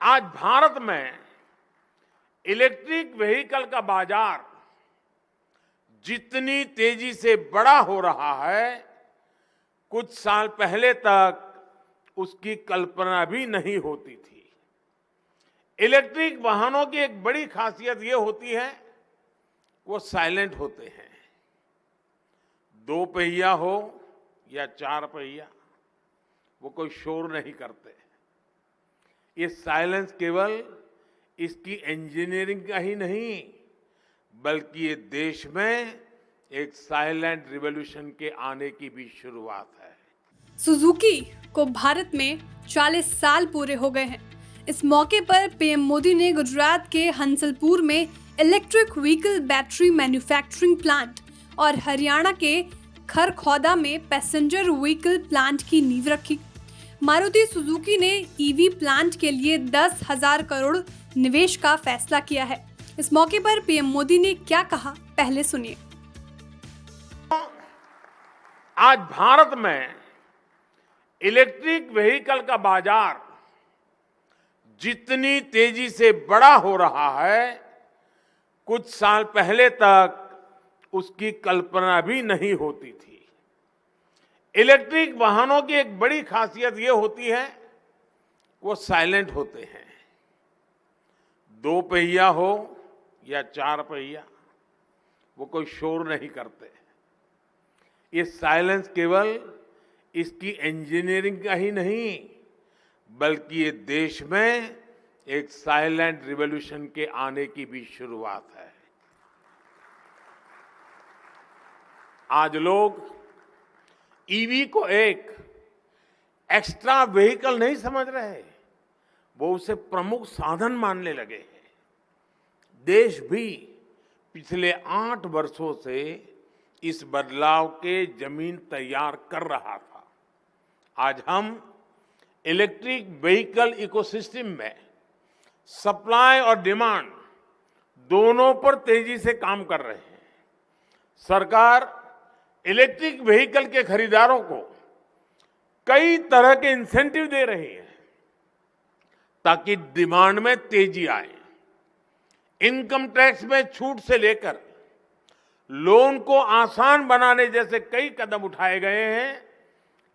आज भारत में electric vehicle का बाजार जितनी तेजी से बड़ा हो रहा है, कुछ साल पहले तक उसकी कल्पना भी नहीं होती थी। इलेक्ट्रिक वाहनों की एक बड़ी खासियत ये होती है, वो साइलेंट होते हैं। दो पहिया हो या चार पहिया, वो कोई शोर नहीं करते। ये साइलेंस केवल इसकी इंजीनियरिंग का ही नहीं, बल्कि ये देश में एक साइलेंट रिवॉल्यूशन के आने की भी शुरुआत है। सुजुकी को भारत में 40 साल पूरे हो गए हैं। इस मौके पर पीएम मोदी ने गुजरात के हंसलपुर में electric vehicle battery manufacturing plant और हरियाणा के खरखौदा में पैसेंजर व्हीकल प्लांट की नींव रखी। मारुति सुजुकी ने ईवी प्लांट के लिए 10,000 करोड़ निवेश का फैसला किया है। इस मौके पर पीएम मोदी ने क्या कहा, पहले सुनिए। आज भारत में इलेक्ट्रिक व्हीकल का बाजार जितनी तेजी से बड़ा हो रहा है, कुछ साल पहले तक उसकी कल्पना भी नहीं होती थी। इलेक्ट्रिक वाहनों की एक बड़ी खासियत ये होती है, वो साइलेंट होते हैं। दो पहिया हो या चार पहिया, वो कोई शोर नहीं करते। ये साइलेंस केवल इसकी इंजीनियरिंग का ही नहीं, बल्कि ये देश में एक साइलेंट रिवॉल्यूशन के आने की भी शुरुआत है। आज लोग ईवी को एक एक्स्ट्रा व्हीकल नहीं समझ रहे, वो उसे प्रमुख साधन मानने लगे हैं। देश भी पिछले 8 वर्षों से इस बदलाव के जमीन तैयार कर रहा था। आज हम इलेक्ट्रिक व्हीकल इकोसिस्टम में सप्लाई और डिमांड दोनों पर तेजी से काम कर रहे हैं। सरकार इलेक्ट्रिक व्हीकल के खरीदारों को कई तरह के इंसेंटिव दे रही है ताकि डिमांड में तेजी आए। इनकम टैक्स में छूट से लेकर लोन को आसान बनाने जैसे कई कदम उठाए गए हैं,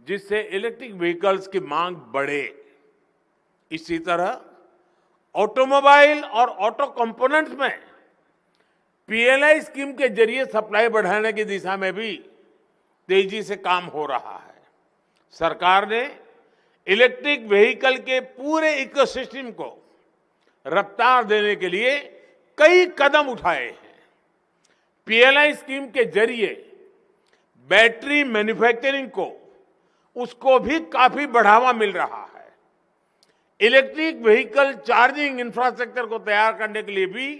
जिससे इलेक्ट्रिक व्हीकल्स की मांग बढ़े। इसी तरह ऑटोमोबाइल और ऑटो कंपोनेंट्स में पीएलआई स्कीम के जरिए सप्लाई बढ़ाने की दिशा में भी तेजी से काम हो रहा है। सरकार ने इलेक्ट्रिक व्हीकल के पूरे इकोसिस्टम को रफ्तार देने के लिए कई कदम उठाए हैं। पीएलआई स्कीम के जरिए बैटरी मैन्युफैक्चरिंग को उसको भी काफी बढ़ावा मिल रहा है। इलेक्ट्रिक व्हीकल चार्जिंग इंफ्रास्ट्रक्चर को तैयार करने के लिए भी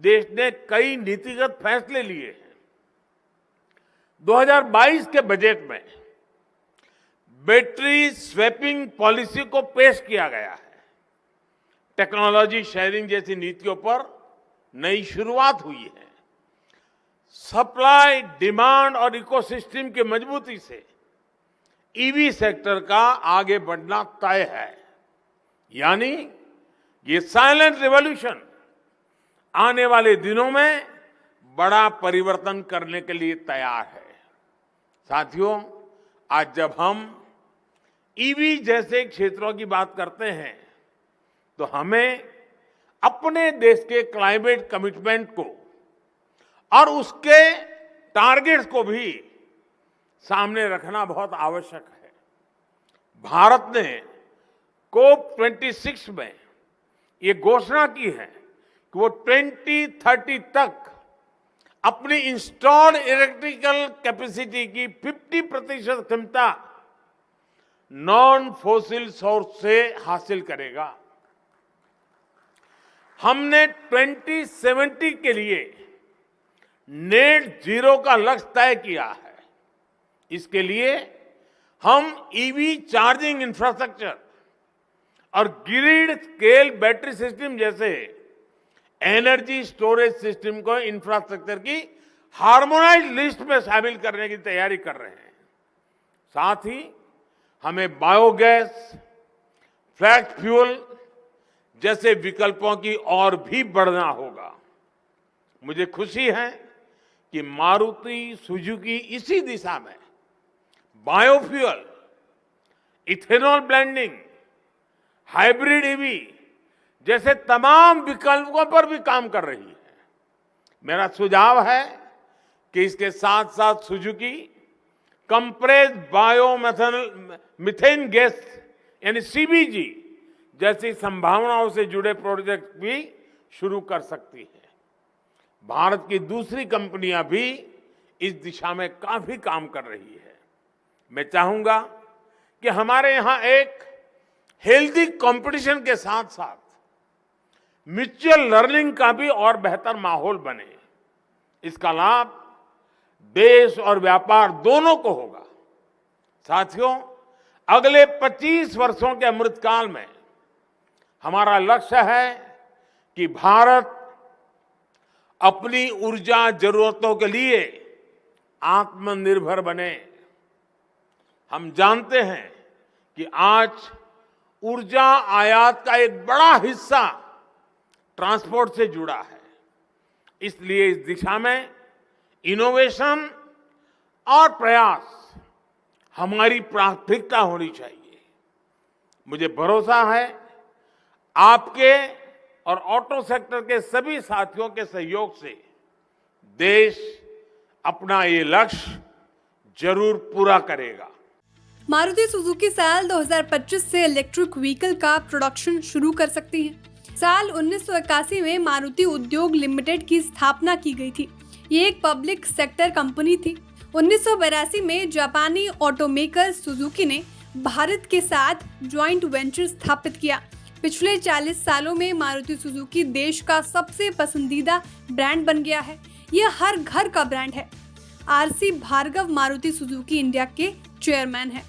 देश ने कई नीतिगत फैसले लिए हैं। 2022 के बजट में बैटरी स्वैपिंग पॉलिसी को पेश किया गया है। टेक्नोलॉजी शेयरिंग जैसी नीतियों पर नई शुरुआत हुई है। सप्लाई, डिमांड और इकोसिस्टम की मजबूती से ईवी सेक्टर का आगे बढ़ना तय है। यानी ये साइलेंट रिवॉल्यूशन आने वाले दिनों में बड़ा परिवर्तन करने के लिए तैयार है। साथियों, आज जब हम ईवी जैसे क्षेत्रों की बात करते हैं, तो हमें अपने देश के क्लाइमेट कमिटमेंट को और उसके टारगेट्स को भी सामने रखना बहुत आवश्यक है। भारत ने COP26 में ये घोषणा की है कि वो 2030 तक अपनी इंस्टॉल्ड इलेक्ट्रिकल कैपेसिटी की 50% क्षमता नॉन फॉसिल सोर्स से हासिल करेगा। हमने 2070 के लिए नेट जीरो का लक्ष्य तय किया है। इसके लिए हम ईवी चार्जिंग इंफ्रास्ट्रक्चर और ग्रिड स्केल बैटरी सिस्टम जैसे एनर्जी स्टोरेज सिस्टम को इंफ्रास्ट्रक्चर की हार्मोनाइज्ड लिस्ट में शामिल करने की तैयारी कर रहे हैं। साथ ही हमें बायोगैस, फ्लैक्स फ्यूल जैसे विकल्पों की ओर भी बढ़ना होगा। मुझे खुशी है कि मारुति सुजुकी इसी दिशा में biofuel, ethanol blending, hybrid EV जैसे तमाम विकल्पों पर भी काम कर रही है। मेरा सुझाव है कि इसके साथ साथ सुजुकी कंप्रेस्ड बायोमीथेन गैस यानी सीबीजी जैसी संभावनाओं से जुड़े प्रोजेक्ट भी शुरू कर सकती है। भारत की दूसरी कंपनियां भी इस दिशा में काफी काम कर रही है। मैं चाहूंगा कि हमारे यहां एक हेल्दी कंपटीशन के साथ साथ म्यूचुअल लर्निंग का भी और बेहतर माहौल बने। इसका लाभ देश और व्यापार दोनों को होगा। साथियों, अगले 25 वर्षों के अमृतकाल में हमारा लक्ष्य है कि भारत अपनी ऊर्जा जरूरतों के लिए आत्मनिर्भर बने। हम जानते हैं कि आज ऊर्जा आयात का एक बड़ा हिस्सा ट्रांसपोर्ट से जुड़ा है। इसलिए इस दिशा में इनोवेशन और प्रयास हमारी प्राथमिकता होनी चाहिए। मुझे भरोसा है आपके और ऑटो सेक्टर के सभी साथियों के सहयोग से देश अपना ये लक्ष्य जरूर पूरा करेगा। मारुति सुजुकी साल 2025 से इलेक्ट्रिक व्हीकल का प्रोडक्शन शुरू कर सकती है। साल 1981 में मारुति उद्योग लिमिटेड की स्थापना की गई थी। ये एक पब्लिक सेक्टर कंपनी थी। 1982 में जापानी ऑटोमेकर सुजुकी ने भारत के साथ जॉइंट वेंचर स्थापित किया। पिछले 40 सालों में मारुति सुजुकी देश का सबसे पसंदीदा ब्रांड बन गया है। यह हर घर का ब्रांड है। आरसी भार्गव मारुति सुजुकी इंडिया के चेयरमैन हैं।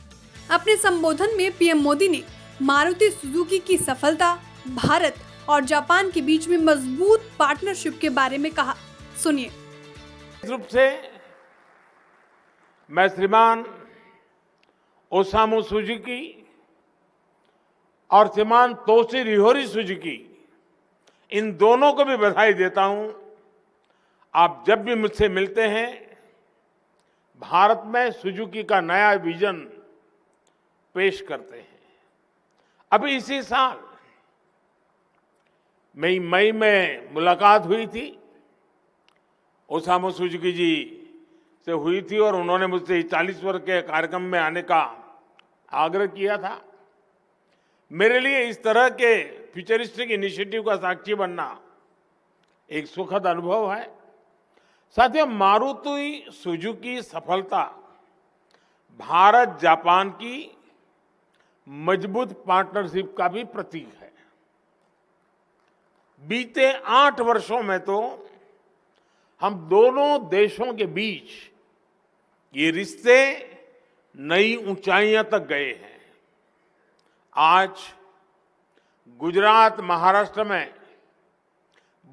अपने संबोधन में पीएम मोदी ने मारुति सुजुकी की सफलता, भारत और जापान के बीच में मजबूत पार्टनरशिप के बारे में कहा। सुनिए। रूप से मैं श्रीमान ओसामू सुजुकी और श्रीमान तोशिहिरोरी सुजुकी इन दोनों को भी बधाई देता हूं। आप जब भी मुझसे मिलते हैं, भारत में सुजुकी का नया विजन पेश करते हैं। अभी इसी साल मई में मुलाकात हुई थी, ओसामू सुजुकी जी से हुई थी और उन्होंने मुझसे 40 वर्ष के कार्यक्रम में आने का आग्रह किया था। मेरे लिए इस तरह के फ्यूचरिस्टिक इनिशिएटिव का साक्षी बनना एक सुखद अनुभव है। साथियों, मारुति सुजुकी सफलता भारत जापान की मजबूत पार्टनरशिप का भी प्रतीक है। बीते 8 वर्षों में तो हम दोनों देशों के बीच ये रिश्ते नई ऊंचाइयां तक गए हैं। आज गुजरात, महाराष्ट्र में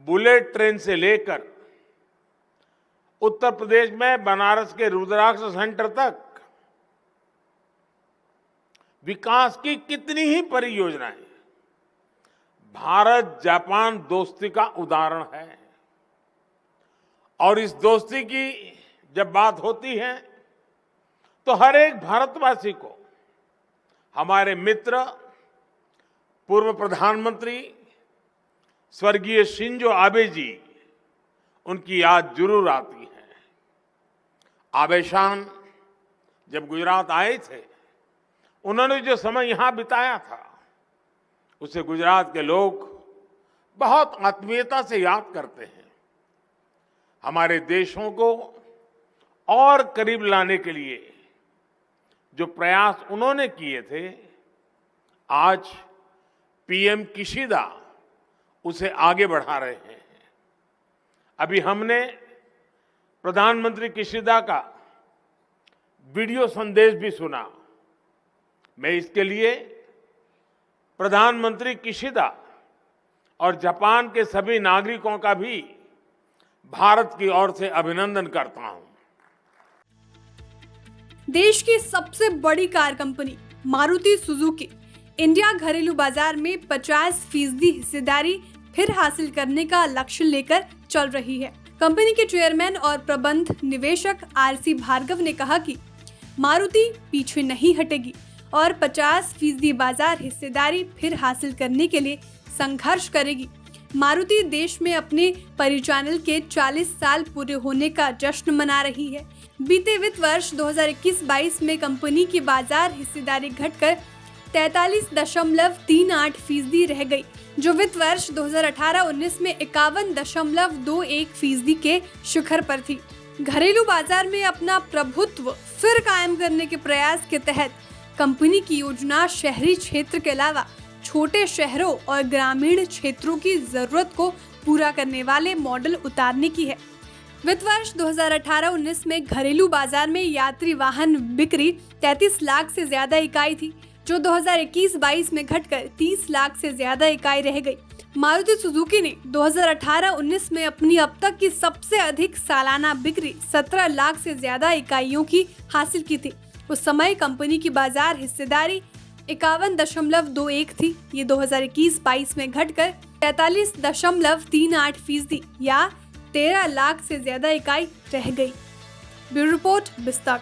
बुलेट ट्रेन से लेकर उत्तर प्रदेश में बनारस के रुद्राक्ष सेंटर तक विकास की कितनी ही परियोजनाएं भारत जापान दोस्ती का उदाहरण है। और इस दोस्ती की जब बात होती है तो हर एक भारतवासी को हमारे मित्र पूर्व प्रधानमंत्री स्वर्गीय शिंजो आबे जी, उनकी याद जरूर आती है। आबे शान जब गुजरात आए थे, उन्होंने जो समय यहां बिताया था उसे गुजरात के लोग बहुत आत्मीयता से याद करते हैं। हमारे देशों को और करीब लाने के लिए जो प्रयास उन्होंने किए थे, आज पीएम किशिदा उसे आगे बढ़ा रहे हैं। अभी हमने प्रधानमंत्री किशिदा का वीडियो संदेश भी सुना। मैं इसके लिए प्रधानमंत्री किशिदा और जापान के सभी नागरिकों का भी भारत की ओर से अभिनंदन करता हूं। देश की सबसे बड़ी car company Maruti Suzuki India घरेलू बाजार में 50% हिस्सेदारी फिर हासिल करने का लक्ष्य लेकर चल रही है। कंपनी के चेयरमैन और प्रबंध निवेशक आरसी भार्गव ने कहा कि मारुति पीछे नहीं हटेगी और 50% बाजार हिस्सेदारी फिर हासिल करने के लिए संघर्ष करेगी। मारुति देश में अपने परिचालन के 40 साल पूरे होने का जश्न मना रही है। बीते वित्त वर्ष 2021-22 में कंपनी की बाजार हिस्सेदारी घटकर 43.38% रह गई, जो वित्त वर्ष 2018-19 में 51.21% के शिखर पर थी। घरेलू बाजार में अपना प्रभुत्व फिर कायम करने के प्रयास के तहत कंपनी की योजना शहरी क्षेत्र के अलावा छोटे शहरों और ग्रामीण क्षेत्रों की जरूरत को पूरा करने वाले मॉडल उतारने की है। वित्त वर्ष 2018-19 में घरेलू बाजार में यात्री वाहन बिक्री 33 लाख से ज्यादा इकाई थी, जो 2021-22 में घटकर 30 लाख से ज्यादा इकाई रह गई। मारुति सुजुकी ने 2018-19 में अपनी अब तक की सबसे अधिक सालाना बिक्री 17 लाख से ज्यादा इकाइयों की हासिल की थी। उस समय कंपनी की बाजार हिस्सेदारी 51.21 थी। ये 2021-22 में घटकर 43.38% या 13 लाख से ज्यादा इकाई रह गई। Bureau report, बिस्तक।